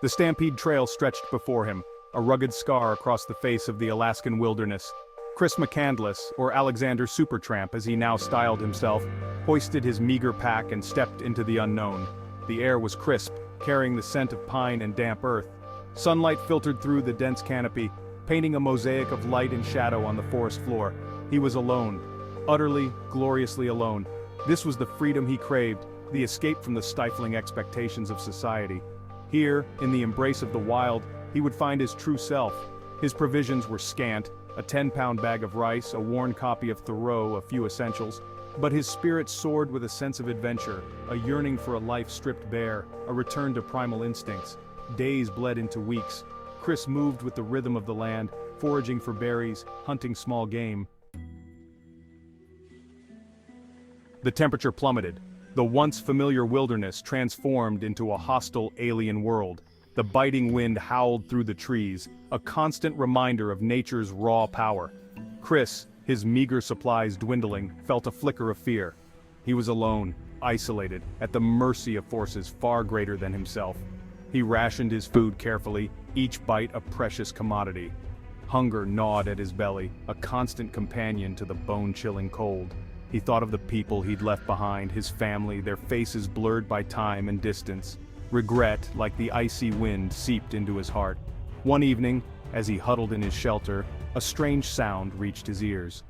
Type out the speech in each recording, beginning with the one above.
The Stampede Trail stretched before him, a rugged scar across the face of the Alaskan wilderness. Chris McCandless, or Alexander Supertramp as he now styled himself, hoisted his meager pack and stepped into the unknown. The air was crisp, carrying the scent of pine and damp earth. Sunlight filtered through the dense canopy, painting a mosaic of light and shadow on the forest floor. He was alone, utterly, gloriously alone. This was the freedom he craved, the escape from the stifling expectations of society. Here, in the embrace of the wild, he would find his true self. His provisions were scant, a 10-pound bag of rice, a worn copy of Thoreau, a few essentials. But his spirit soared with a sense of adventure, a yearning for a life stripped bare, a return to primal instincts. Days bled into weeks. Chris moved with the rhythm of the land, foraging for berries, hunting small game. The temperature plummeted. The once familiar wilderness transformed into a hostile alien world. The biting wind howled through the trees, a constant reminder of nature's raw power. Chris, his meager supplies dwindling, felt a flicker of fear. He was alone, isolated, at the mercy of forces far greater than himself. He rationed his food carefully, each bite a precious commodity. Hunger gnawed at his belly, a constant companion to the bone-chilling cold. He thought of the people he'd left behind, his family, their faces blurred by time and distance. Regret, like the icy wind, seeped into his heart. One evening, as he huddled in his shelter, a strange sound reached his ears.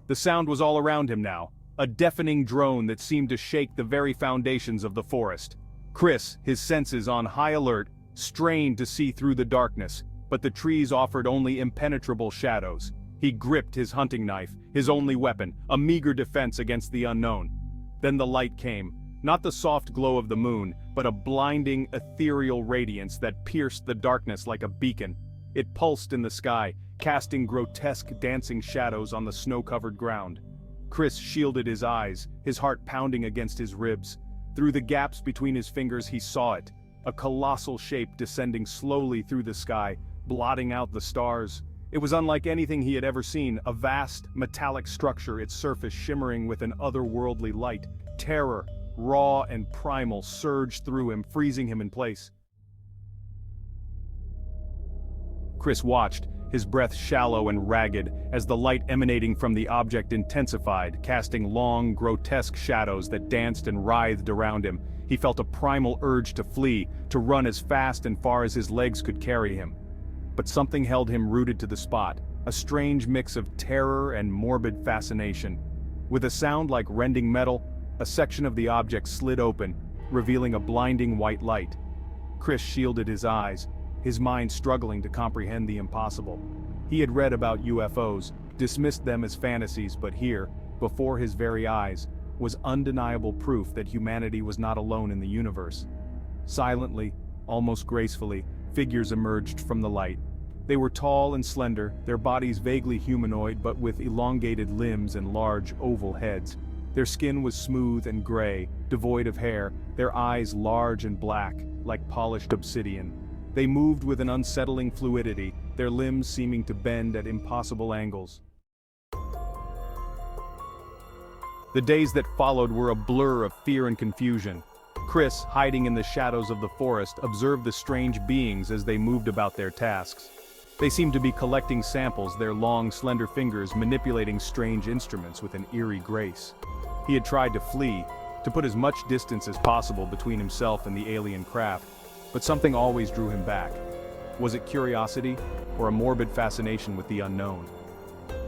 The sound was all around him now, a deafening drone that seemed to shake the very foundations of the forest. Chris, his senses on high alert, strained to see through the darkness, but the trees offered only impenetrable shadows. He gripped his hunting knife, his only weapon, a meager defense against the unknown. Then the light came, not the soft glow of the moon, but a blinding, ethereal radiance that pierced the darkness like a beacon. It pulsed in the sky, casting grotesque dancing shadows on the snow-covered ground. Chris shielded his eyes, his heart pounding against his ribs. Through the gaps between his fingers he saw it, a colossal shape descending slowly through the sky, blotting out the stars. It was unlike anything he had ever seen, a vast, metallic structure, its surface shimmering with an otherworldly light. Terror, raw and primal, surged through him, freezing him in place. Chris watched, his breath shallow and ragged, as the light emanating from the object intensified, casting long, grotesque shadows that danced and writhed around him. He felt a primal urge to flee, to run as fast and far as his legs could carry him. But something held him rooted to the spot, a strange mix of terror and morbid fascination. With a sound like rending metal, a section of the object slid open, revealing a blinding white light. Chris shielded his eyes, his mind struggling to comprehend the impossible. He had read about UFOs, dismissed them as fantasies, but here, before his very eyes, was undeniable proof that humanity was not alone in the universe. Silently, almost gracefully, figures emerged from the light. They were tall and slender, their bodies vaguely humanoid but with elongated limbs and large oval heads. Their skin was smooth and gray, devoid of hair, their eyes large and black, like polished obsidian. They moved with an unsettling fluidity, their limbs seeming to bend at impossible angles. The days that followed were a blur of fear and confusion. Chris, hiding in the shadows of the forest, observed the strange beings as they moved about their tasks. They seemed to be collecting samples, their long, slender fingers manipulating strange instruments with an eerie grace. He had tried to flee, to put as much distance as possible between himself and the alien craft, but something always drew him back. Was it curiosity, or a morbid fascination with the unknown?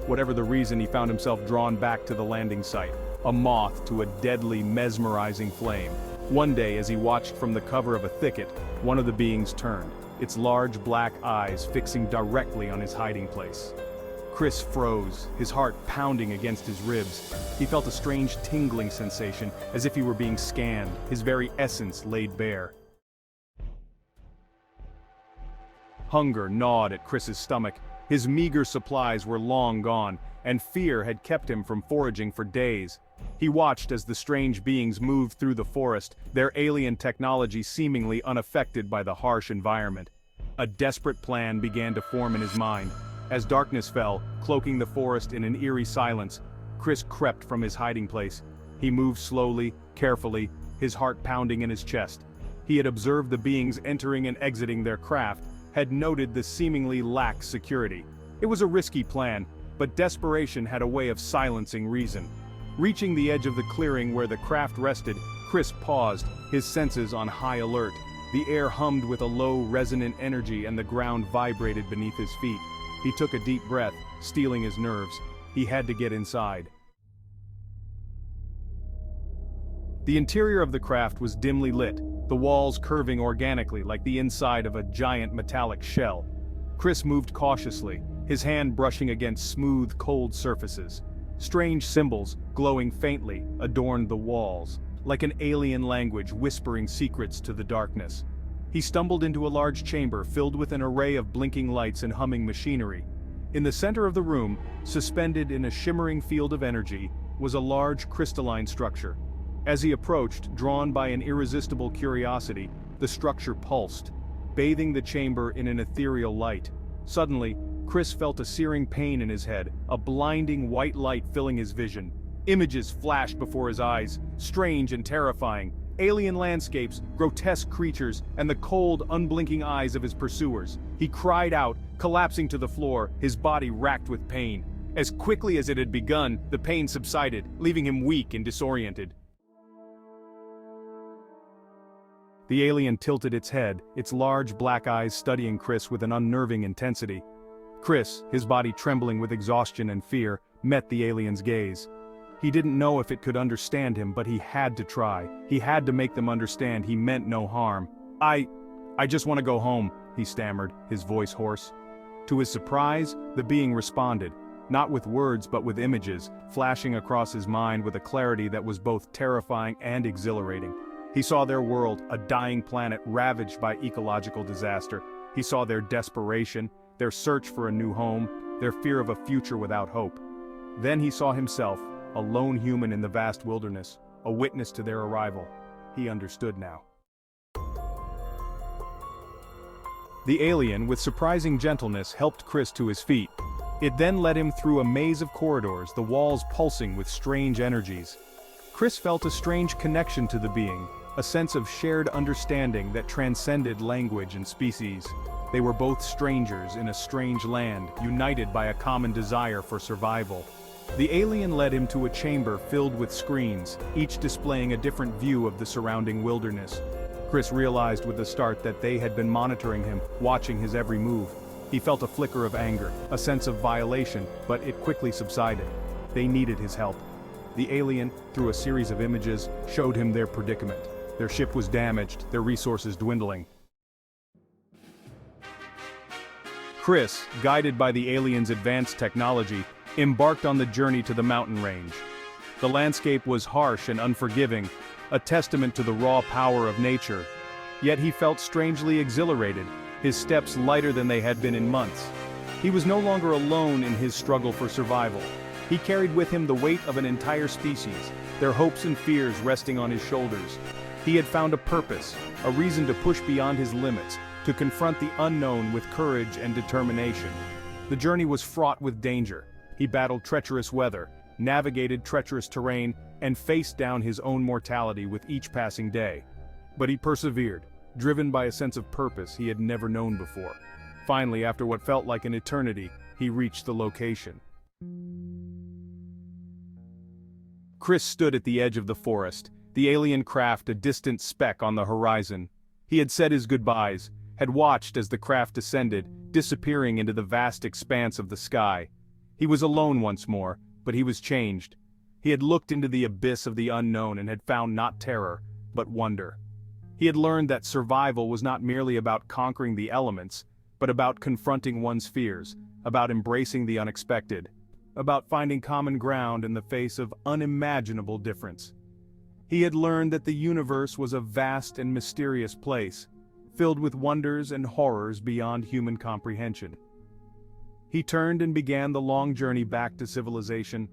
Whatever the reason, he found himself drawn back to the landing site, a moth to a deadly, mesmerizing flame. One day, as he watched from the cover of a thicket, one of the beings turned, its large black eyes fixing directly on his hiding place. Chris froze, his heart pounding against his ribs. He felt a strange tingling sensation, as if he were being scanned, his very essence laid bare. Hunger gnawed at Chris's stomach. His meager supplies were long gone, and fear had kept him from foraging for days. He watched as the strange beings moved through the forest, their alien technology seemingly unaffected by the harsh environment. A desperate plan began to form in his mind. As darkness fell, cloaking the forest in an eerie silence, Chris crept from his hiding place. He moved slowly, carefully, his heart pounding in his chest. He had observed the beings entering and exiting their craft, had noted the seemingly lax security. It was a risky plan, but desperation had a way of silencing reason. Reaching the edge of the clearing where the craft rested, Chris paused, his senses on high alert. The air hummed with a low, resonant energy and the ground vibrated beneath his feet. He took a deep breath, steeling his nerves. He had to get inside. The interior of the craft was dimly lit, the walls curving organically like the inside of a giant metallic shell. Chris moved cautiously, his hand brushing against smooth, cold surfaces. Strange symbols, glowing faintly, adorned the walls, like an alien language whispering secrets to the darkness. He stumbled into a large chamber filled with an array of blinking lights and humming machinery. In the center of the room, suspended in a shimmering field of energy, was a large crystalline structure. As he approached, drawn by an irresistible curiosity, the structure pulsed, bathing the chamber in an ethereal light. Suddenly, Chris felt a searing pain in his head, a blinding white light filling his vision. Images flashed before his eyes, strange and terrifying. Alien landscapes, grotesque creatures, and the cold, unblinking eyes of his pursuers. He cried out, collapsing to the floor, his body racked with pain. As quickly as it had begun, the pain subsided, leaving him weak and disoriented. The alien tilted its head, its large black eyes studying Chris with an unnerving intensity. Chris, his body trembling with exhaustion and fear, met the alien's gaze. He didn't know if it could understand him, but he had to try. He had to make them understand he meant no harm. I just want to go home, he stammered, his voice hoarse. To his surprise, the being responded, not with words but with images, flashing across his mind with a clarity that was both terrifying and exhilarating. He saw their world, a dying planet ravaged by ecological disaster. He saw their desperation, their search for a new home, their fear of a future without hope. Then he saw himself, a lone human in the vast wilderness, a witness to their arrival. He understood now. The alien, with surprising gentleness, helped Chris to his feet. It then led him through a maze of corridors, the walls pulsing with strange energies. Chris felt a strange connection to the being, a sense of shared understanding that transcended language and species. They were both strangers in a strange land, united by a common desire for survival. The alien led him to a chamber filled with screens, each displaying a different view of the surrounding wilderness. Chris realized with a start that they had been monitoring him, watching his every move. He felt a flicker of anger, a sense of violation, but it quickly subsided. They needed his help. The alien, through a series of images, showed him their predicament. Their ship was damaged, their resources dwindling. Chris, guided by the alien's advanced technology, embarked on the journey to the mountain range. The landscape was harsh and unforgiving, a testament to the raw power of nature. Yet he felt strangely exhilarated, his steps lighter than they had been in months. He was no longer alone in his struggle for survival. He carried with him the weight of an entire species, their hopes and fears resting on his shoulders. He had found a purpose, a reason to push beyond his limits, to confront the unknown with courage and determination. The journey was fraught with danger. He battled treacherous weather, navigated treacherous terrain, and faced down his own mortality with each passing day. But he persevered, driven by a sense of purpose he had never known before. Finally, after what felt like an eternity, he reached the location. Chris stood at the edge of the forest, the alien craft a distant speck on the horizon. He had said his goodbyes, had watched as the craft descended, disappearing into the vast expanse of the sky. He was alone once more, but he was changed. He had looked into the abyss of the unknown and had found not terror, but wonder. He had learned that survival was not merely about conquering the elements, but about confronting one's fears, about embracing the unexpected, about finding common ground in the face of unimaginable difference. He had learned that the universe was a vast and mysterious place, filled with wonders and horrors beyond human comprehension. He turned and began the long journey back to civilization,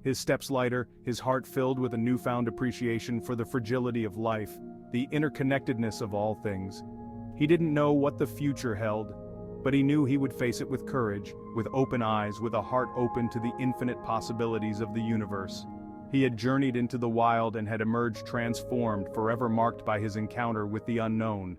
his steps lighter, his heart filled with a newfound appreciation for the fragility of life, the interconnectedness of all things. He didn't know what the future held, but he knew he would face it with courage, with open eyes, with a heart open to the infinite possibilities of the universe. He had journeyed into the wild and had emerged transformed, forever marked by his encounter with the unknown.